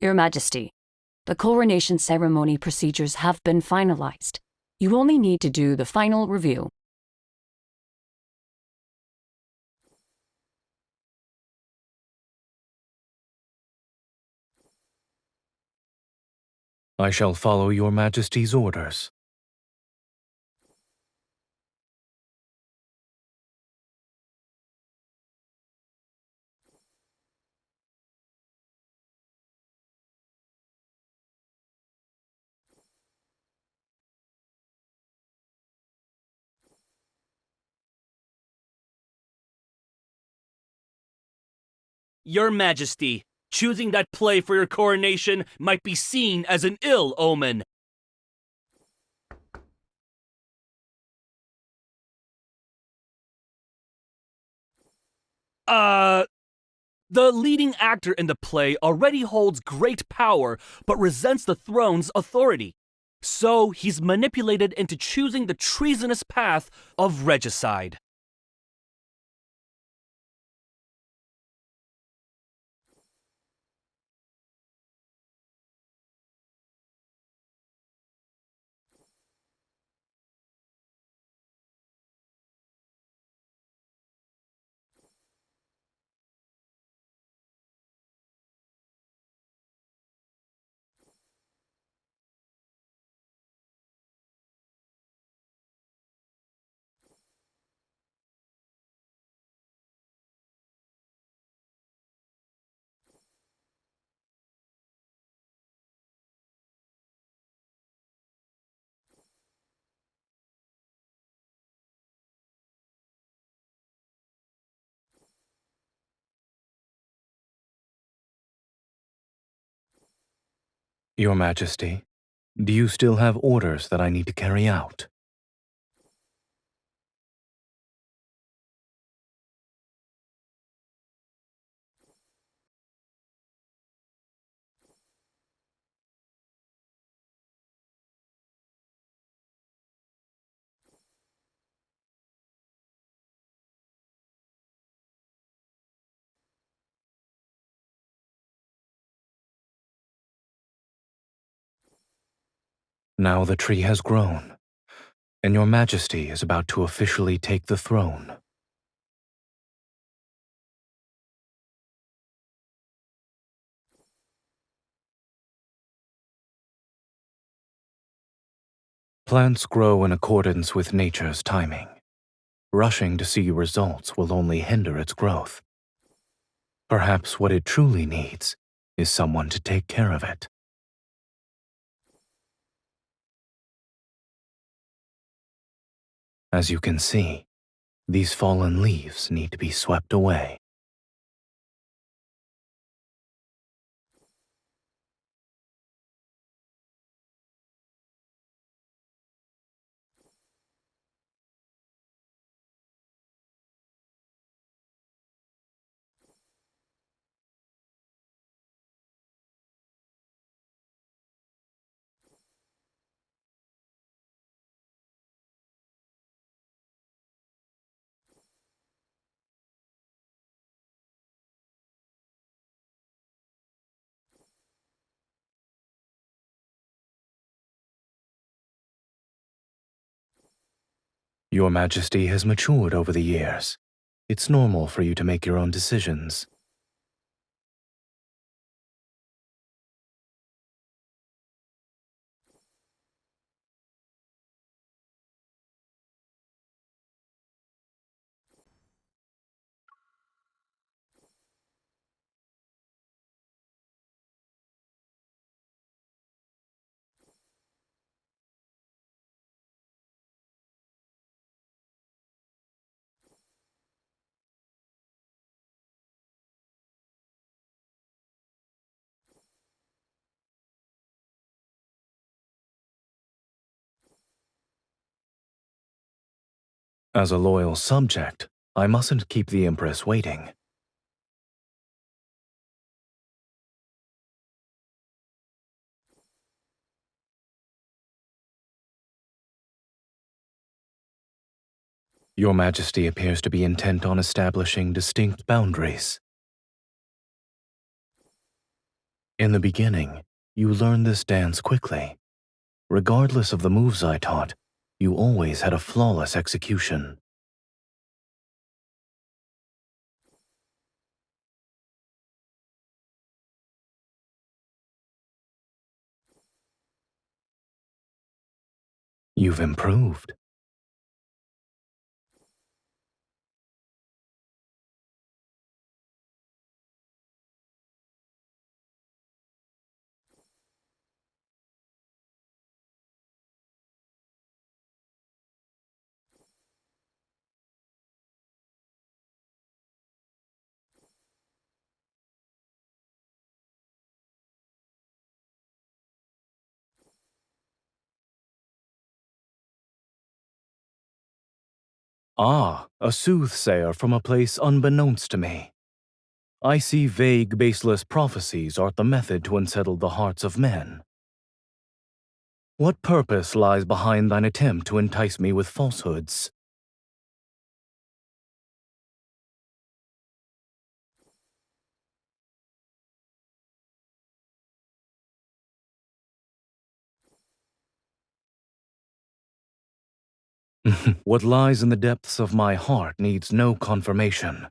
Your Majesty, the coronation ceremony procedures have been finalized. You only need to do the final review. I shall follow your Majesty's orders. Your Majesty, choosing that play for your coronation might be seen as an ill omen. The leading actor in the play already holds great power, but resents the throne's authority. So he's manipulated into choosing the treasonous path of regicide. Your Majesty, do you still have orders that I need to carry out? Now the tree has grown, and your Majesty is about to officially take the throne. Plants grow in accordance with nature's timing. Rushing to see results will only hinder its growth. Perhaps what it truly needs is someone to take care of it. As you can see, these fallen leaves need to be swept away. Your Majesty has matured over the years. It's normal for you to make your own decisions. As a loyal subject, I mustn't keep the Empress waiting. Your Majesty appears to be intent on establishing distinct boundaries. In the beginning, you learned this dance quickly. Regardless of the moves I taught, you always had a flawless execution. You've improved. Ah, a soothsayer from a place unbeknownst to me. I see vague, baseless prophecies art the method to unsettle the hearts of men. What purpose lies behind thine attempt to entice me with falsehoods? What lies in the depths of my heart needs no confirmation.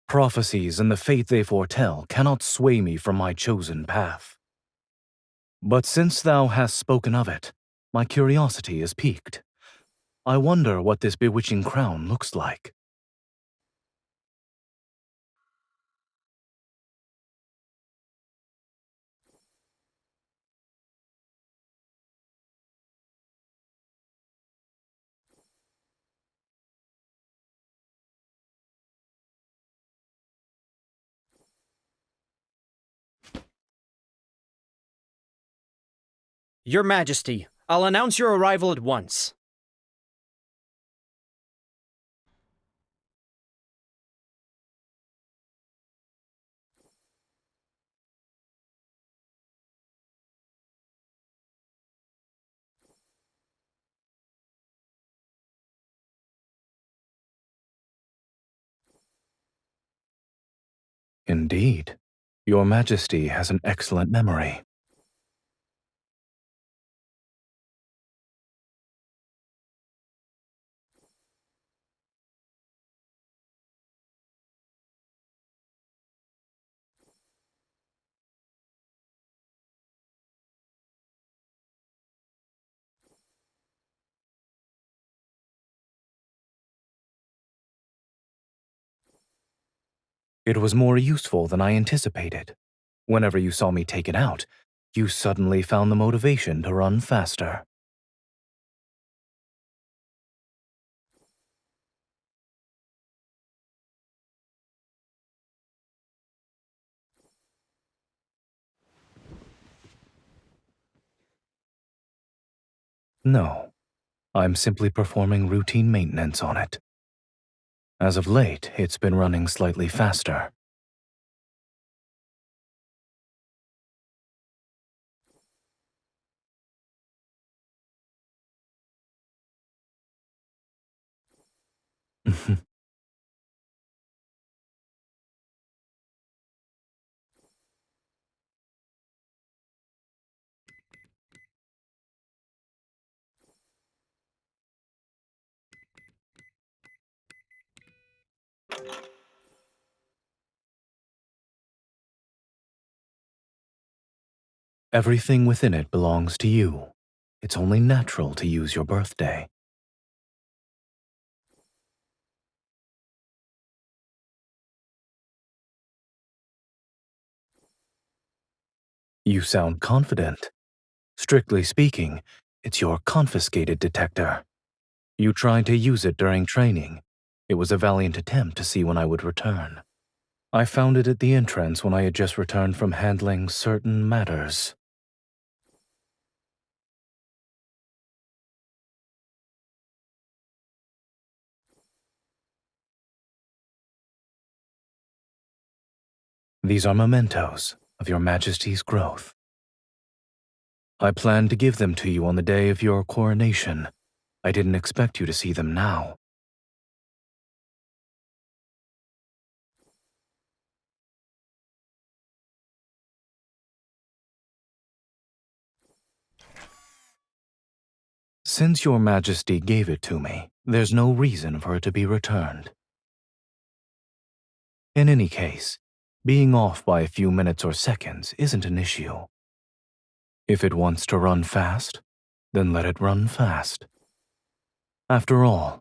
Prophecies and the fate they foretell cannot sway me from my chosen path. But since thou hast spoken of it, my curiosity is piqued. I wonder what this bewitching crown looks like. Your Majesty, I'll announce your arrival at once. Indeed, your Majesty has an excellent memory. It was more useful than I anticipated. Whenever you saw me take it out, you suddenly found the motivation to run faster. No, I'm simply performing routine maintenance on it. As of late, it's been running slightly faster. Everything within it belongs to you. It's only natural to use your birthday. You sound confident. Strictly speaking, it's your confiscated detector. You tried to use it during training. It was a valiant attempt to see when I would return. I found it at the entrance when I had just returned from handling certain matters. These are mementos of your Majesty's growth. I planned to give them to you on the day of your coronation. I didn't expect you to see them now. Since your Majesty gave it to me, there's no reason for it to be returned. In any case, being off by a few minutes or seconds isn't an issue. If it wants to run fast, then let it run fast. After all,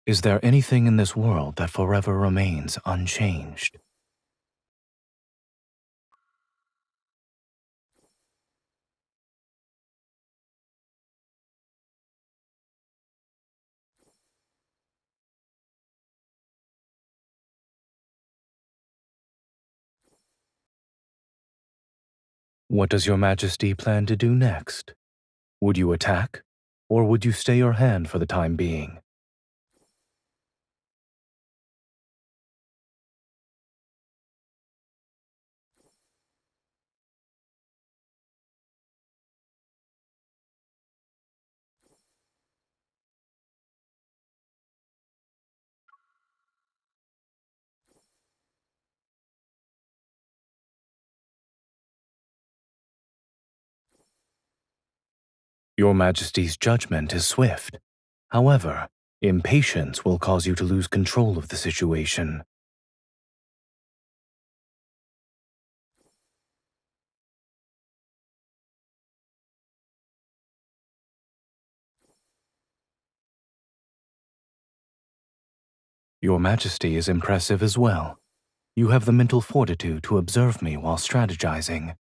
is there anything in this world that forever remains unchanged? What does your Majesty plan to do next? Would you attack, or would you stay your hand for the time being? Your Majesty's judgment is swift. However, impatience will cause you to lose control of the situation. Your Majesty is impressive as well. You have the mental fortitude to observe me while strategizing.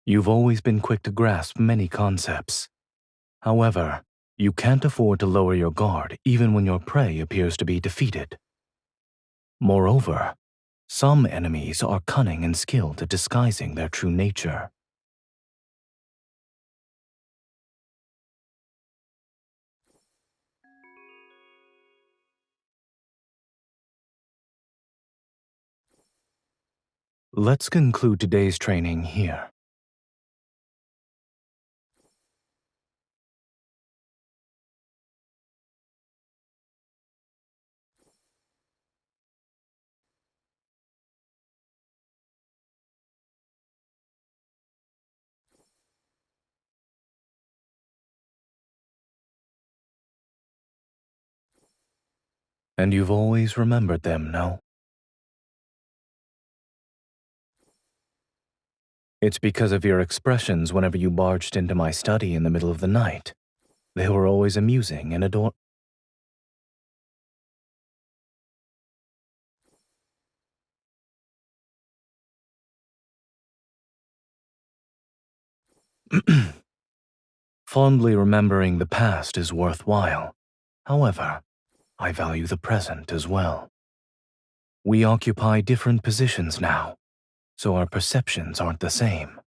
You've always been quick to grasp many concepts. However, you can't afford to lower your guard even when your prey appears to be defeated. Moreover, some enemies are cunning and skilled at disguising their true nature. Let's conclude today's training here. And you've always remembered them, no? It's because of your expressions whenever you barged into my study in the middle of the night. They were always amusing and Fondly remembering the past is worthwhile. However, I value the present as well. We occupy different positions now, so our perceptions aren't the same.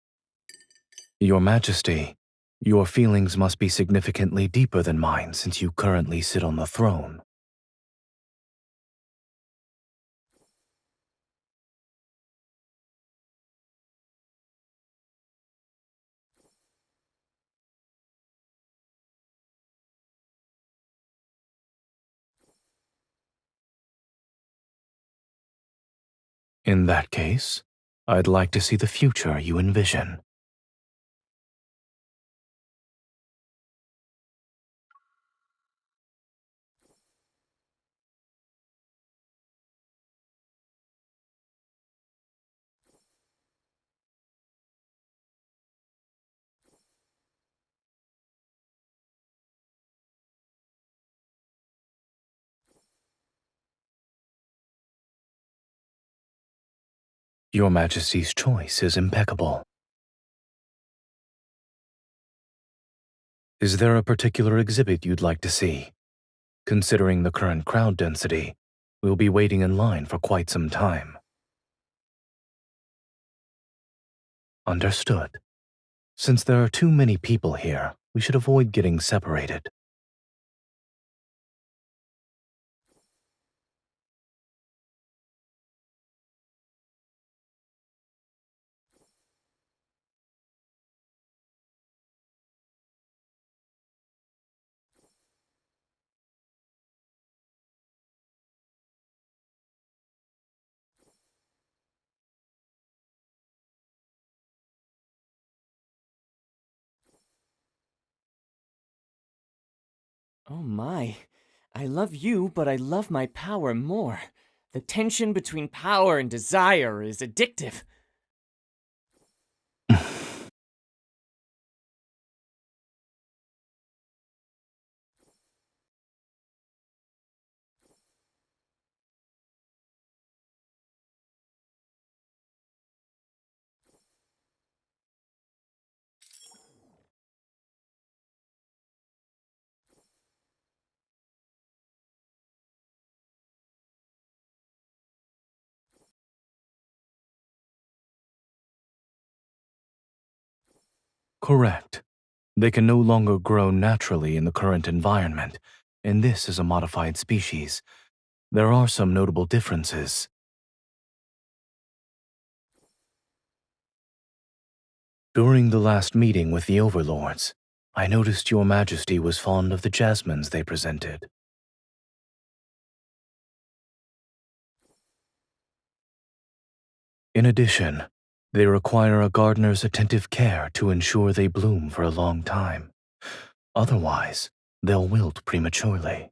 Your Majesty, your feelings must be significantly deeper than mine since you currently sit on the throne. In that case, I'd like to see the future you envision. Your Majesty's choice is impeccable. Is there a particular exhibit you'd like to see? Considering the current crowd density, we'll be waiting in line for quite some time. Understood. Since there are too many people here, we should avoid getting separated. Oh my. I love you, but I love my power more. The tension between power and desire is addictive. Correct. They can no longer grow naturally in the current environment, and this is a modified species. There are some notable differences. During the last meeting with the overlords, I noticed your majesty was fond of the jasmines they presented. In addition, they require a gardener's attentive care to ensure they bloom for a long time. Otherwise, they'll wilt prematurely.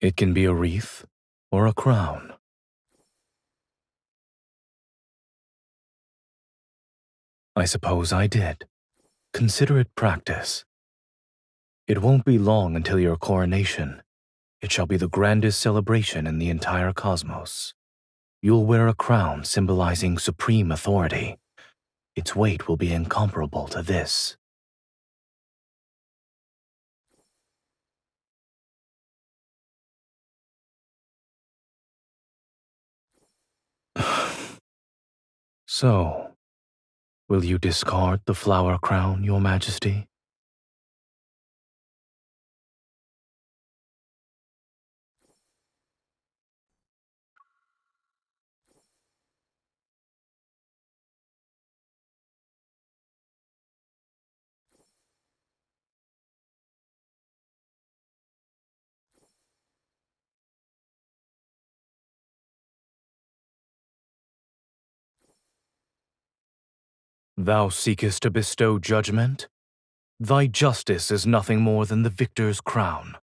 It can be a wreath or a crown. I suppose I did. Consider it practice. It won't be long until your coronation. It shall be the grandest celebration in the entire cosmos. You'll wear a crown symbolizing supreme authority. Its weight will be incomparable to this. So, will you discard the flower crown, Your Majesty? Thou seekest to bestow judgment? Thy justice is nothing more than the victor's crown.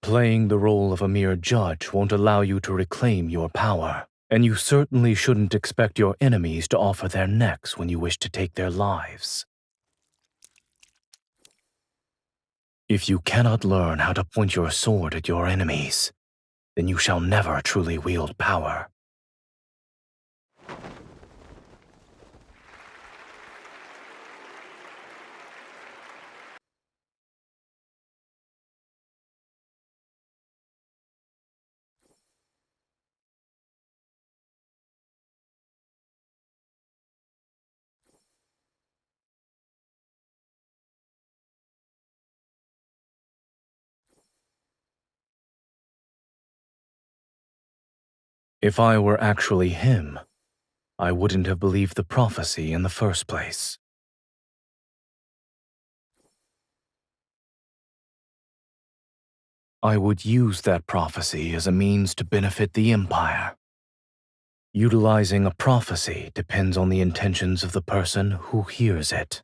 Playing the role of a mere judge won't allow you to reclaim your power, and you certainly shouldn't expect your enemies to offer their necks when you wish to take their lives. If you cannot learn how to point your sword at your enemies, then you shall never truly wield power. If I were actually him, I wouldn't have believed the prophecy in the first place. I would use that prophecy as a means to benefit the Empire. Utilizing a prophecy depends on the intentions of the person who hears it.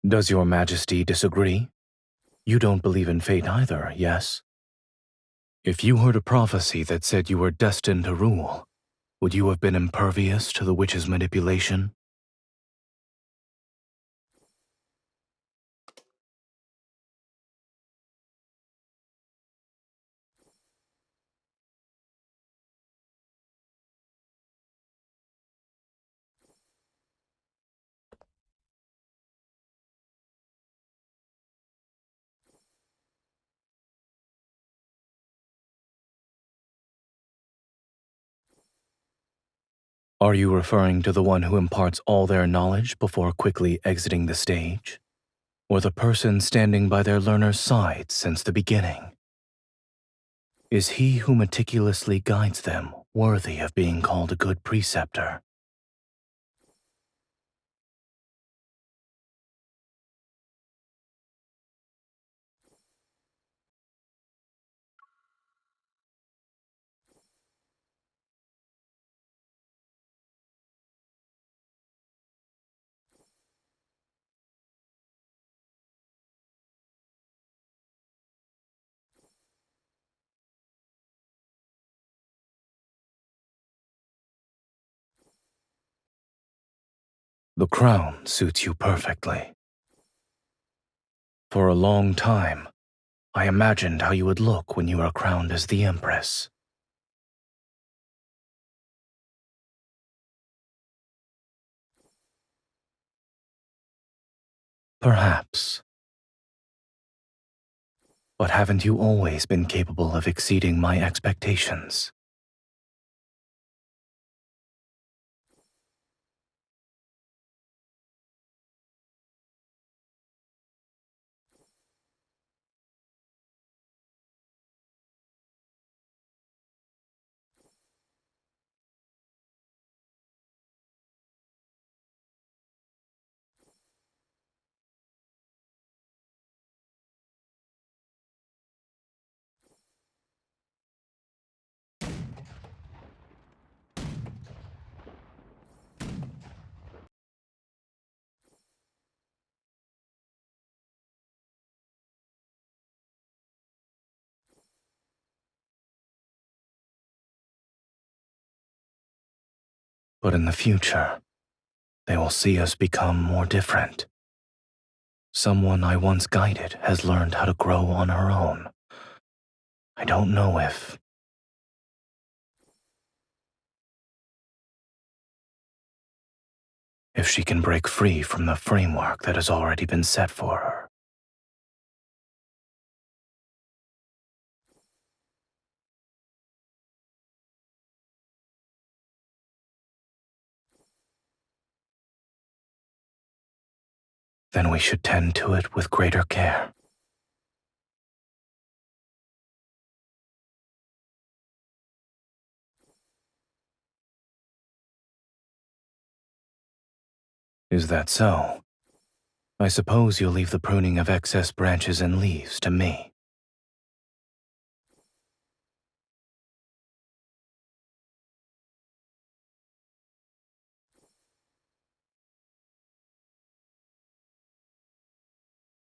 Does your Majesty disagree? You don't believe in fate either, yes? If you heard a prophecy that said you were destined to rule, would you have been impervious to the witch's manipulation? Are you referring to the one who imparts all their knowledge before quickly exiting the stage? Or the person standing by their learner's side since the beginning? Is he who meticulously guides them worthy of being called a good preceptor? The crown suits you perfectly. For a long time, I imagined how you would look when you are crowned as the Empress. Perhaps. But haven't you always been capable of exceeding my expectations? But in the future, they will see us become more different. Someone I once guided has learned how to grow on her own. I don't know if she can break free from the framework that has already been set for her. Then we should tend to it with greater care. Is that so? I suppose you'll leave the pruning of excess branches and leaves to me.